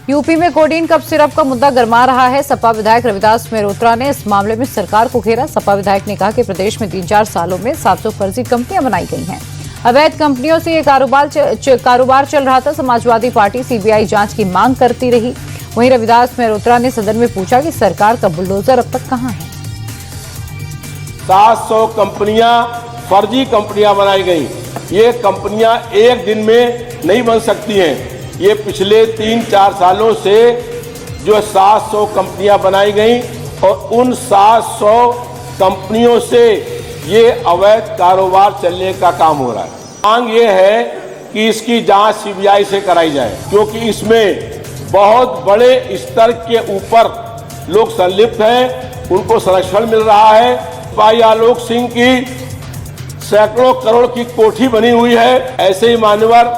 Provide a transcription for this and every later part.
UP में codeine cup syrup का मुद्दा गरमा रहा है। सपा विधायक रविदास मेहरोत्रा ने इस मामले में सरकार को घेरा। सपा विधायक ने कहा कि प्रदेश में 3-4 सालों में 700 फर्जी कंपनियां बनाई गई हैं। अवैध कंपनियों से ये कारोबार चल रहा था। समाजवादी पार्टी सीबीआई जांच की मांग करती रही। वहीं रविदास मेहरोत्रा ने सदन में पूछा कि सरकार का बुलडोजर अब तक कहां है। 700 कंपनियां फर्जी कंपनियां बनाई गई। ये कंपनियां एक दिन में नहीं बन सकती हैं। ये पिछले 3-4 सालों से जो 700 कंपनियां बनाई गई और उन 700 कंपनियों से ये अवैध कारोबार चलने का काम हो रहा है। मांग ये है कि इसकी जांच सीबीआई से कराई जाए, क्योंकि इसमें बहुत बड़े स्तर के ऊपर लोग संलिप्त हैं, उनको संरक्षण मिल रहा है। भाई आलोक सिंह की सैकड़ों करोड़ की कोठी बनी हुई है। ऐसे ही मान्यवर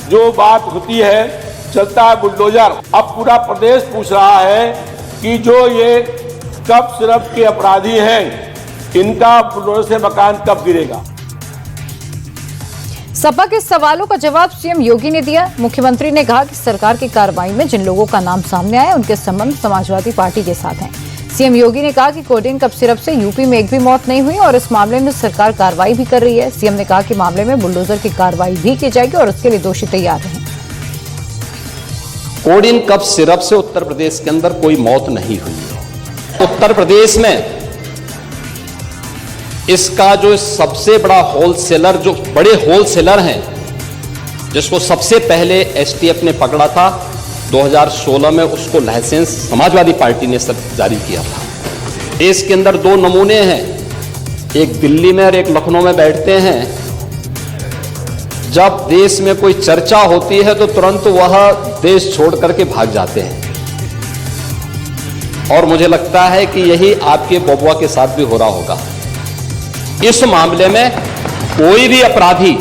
जो बात होती है, चलता है बुलडोजर। अब पूरा प्रदेश पूछ रहा है कि जो ये कप सिरप के अपराधी हैं, इनका बुलडोजर से मकान कब गिरेगा। सपा के सवालों का जवाब सीएम योगी ने दिया। मुख्यमंत्री ने कहा कि सरकार की कार्रवाई में जिन लोगों का नाम सामने आया, उनके संबंध समाजवादी पार्टी के साथ हैं। सीएम योगी ने कहा कि कोडीन कप सिरप से यूपी में एक भी मौत नहीं हुई और इस मामले में सरकार कार्रवाई भी कर रही है। सीएम ने कहा कि मामले में बुलडोजर की कार्रवाई भी की जाएगी और उसके लिए दोषी तैयार रहें। कोडीन कप सिरप से उत्तर प्रदेश के अंदर कोई मौत नहीं हुई है। उत्तर प्रदेश में इसका जो सबसे बड़ा होलसेलर, जो बड़े होलसेलर हैं, जिसको सबसे पहले एसटीएफ ने पकड़ा था 2016 में, उसको लाइसेंस समाजवादी पार्टी ने जारी किया था। देश के अंदर 2 नमूने हैं, एक दिल्ली में और एक लखनऊ में बैठते हैं। जब देश में कोई चर्चा होती है तो तुरंत वह देश छोड़ करके भाग जाते हैं, और मुझे लगता है कि यही आपके बबुआ के साथ भी हो रहा होगा। इस मामले में कोई भी अपराधी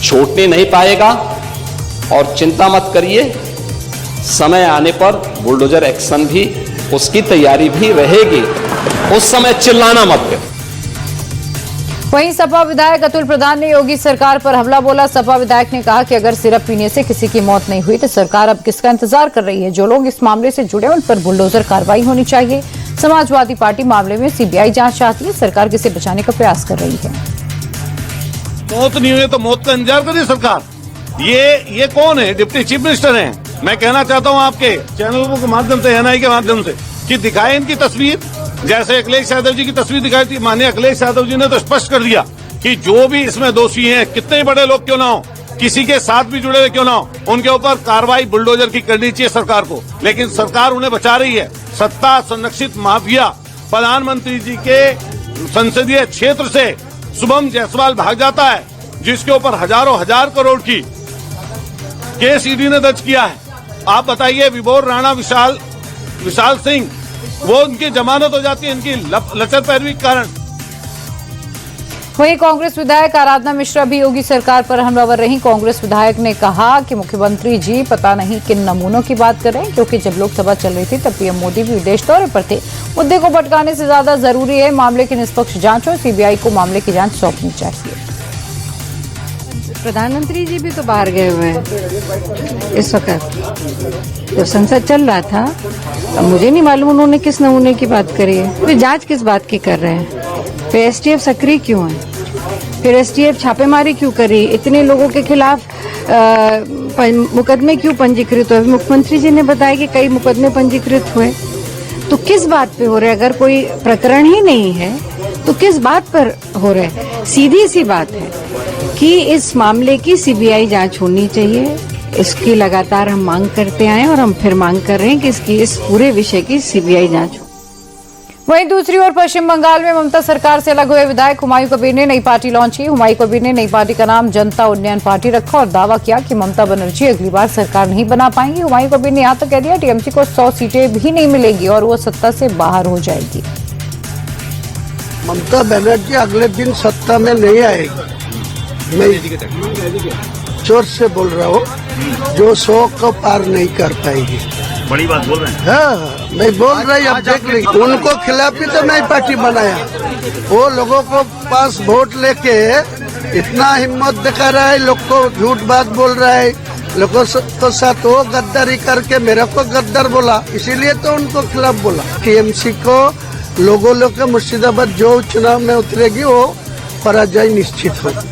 छूटने नहीं पाएगा और चिंता मत करिए, समय आने पर बुलडोजर एक्शन भी, उसकी तैयारी भी रहेगी। उस समय चिल्लाना मत करो। वहीं सपा विधायक अतुल प्रधान ने योगी सरकार पर हमला बोला। सपा विधायक ने कहा कि अगर सिरप पीने से किसी की मौत नहीं हुई तो सरकार अब किसका इंतजार कर रही है। जो लोग इस मामले से जुड़े उन पर बुलडोजर कार्रवाई होनी चाहिए। समाजवादी पार्टी मामले में सीबीआई जांच चाहती है। सरकार किसे बचाने का प्रयास कर रही है। मौत नहीं हुई तो मौत का इंतजार करिए सरकार। ये कौन है? डिप्टी चीफ मिनिस्टर हैं। मैं कहना चाहता हूं आपके चैनलों के माध्यम से, एनआई के माध्यम से, कि दिखाएं इनकी तस्वीर। जैसे अखिलेश यादव जी की तस्वीर दिखाई थी, माननीय अखिलेश यादव जी ने तो स्पष्ट कर दिया कि जो भी इसमें दोषी हैं, कितने बड़े लोग क्यों ना हो, किसी के साथ भी जुड़े हुए क्यों ना हो, उनके ऊपर कार्रवाई बुलडोजर की करनी चाहिए सरकार को। लेकिन सरकार उन्हें बचा रही है। सत्ता संरक्षित माफिया प्रधानमंत्री जी के संसदीय क्षेत्र से शुभम जायसवाल भाग जाता है, जिसके ऊपर हजारों हजार करोड़ की केस ईडी ने दर्ज किया है। आप बताइए, विभोर राणा विशाल सिंह, वो उनकी जमानत हो जाती है इनकी लचर पैरवी के कारण। वहीं कांग्रेस विधायक आराधना मिश्रा भी योगी सरकार पर हमलावर रही। कांग्रेस विधायक ने कहा कि मुख्यमंत्री जी पता नहीं किन नमूनों की बात कर रहे हैं, क्योंकि जब लोकसभा चल रही थी तब पीएम मोदी भी विदेश दौरे पर थे। मुद्दे को भटकाने से ज्यादा जरूरी है मामले की निष्पक्ष जांच और सीबीआई को मामले की जांच सौंपनी चाहिए। प्रधानमंत्री जी भी तो बाहर गए हुए हैं इस वक्त, जब संसद चल रहा था। अब मुझे नहीं मालूम उन्होंने किस नमूने की बात करी है। फिर जांच किस बात की कर रहे हैं? फिर एसटीएफ सक्रिय क्यों है? फिर एसटीएफ छापेमारी क्यों करी? इतने लोगों के खिलाफ मुकदमे क्यों पंजीकृत हुए? मुख्यमंत्री जी ने बताया कि कई मुकदमे पंजीकृत हुए। तो किस बात पे हो रहे? अगर कोई प्रकरण ही नहीं है तो किस बात पर हो रहे? सीधी सी बात है कि इस मामले की सीबीआई जांच होनी चाहिए। इसकी लगातार हम मांग करते आए और हम फिर मांग कर रहे हैं कि इसकी, इस पूरे विषय की सीबीआई जांच हो। वहीं दूसरी ओर पश्चिम बंगाल में ममता सरकार से अलग हुए विधायक हुमायूं कबीर ने नई पार्टी लॉन्च की। हुमायूं कबीर ने नई पार्टी का नाम जनता उन्नयन पार्टी रखा और दावा किया कि ममता बनर्जी अगली बार सरकार नहीं बना पाएंगी। हुमायूं कबीर ने यहां तक कह दिया टीएमसी को 100 सीटें भी नहीं मिलेगी और वो सत्ता से बाहर हो जाएगी। ममता बनर्जी अगले दिन सत्ता में नहीं आएगी। मैं जोर से बोल रहा हूँ, जो 100 को पार नहीं कर पाएगी। बड़ी बात बोल रहे हैं। हाँ, मैं बोल रही, अब देख ली। उनको खिलाफ ही तो नई पार्टी बनाया। वो लोगों को पास वोट लेके इतना हिम्मत दिखा रहा है, लोग को झूठ बात बोल रहा है, लोगों के साथ वो गद्दारी करके मेरे को गद्दार बोला, इसीलिए तो उनको खिलाफ बोला। टीएमसी को लोगों के मुर्शिदाबाद जो चुनाव में उतरेगी वो पराजय निश्चित होगी।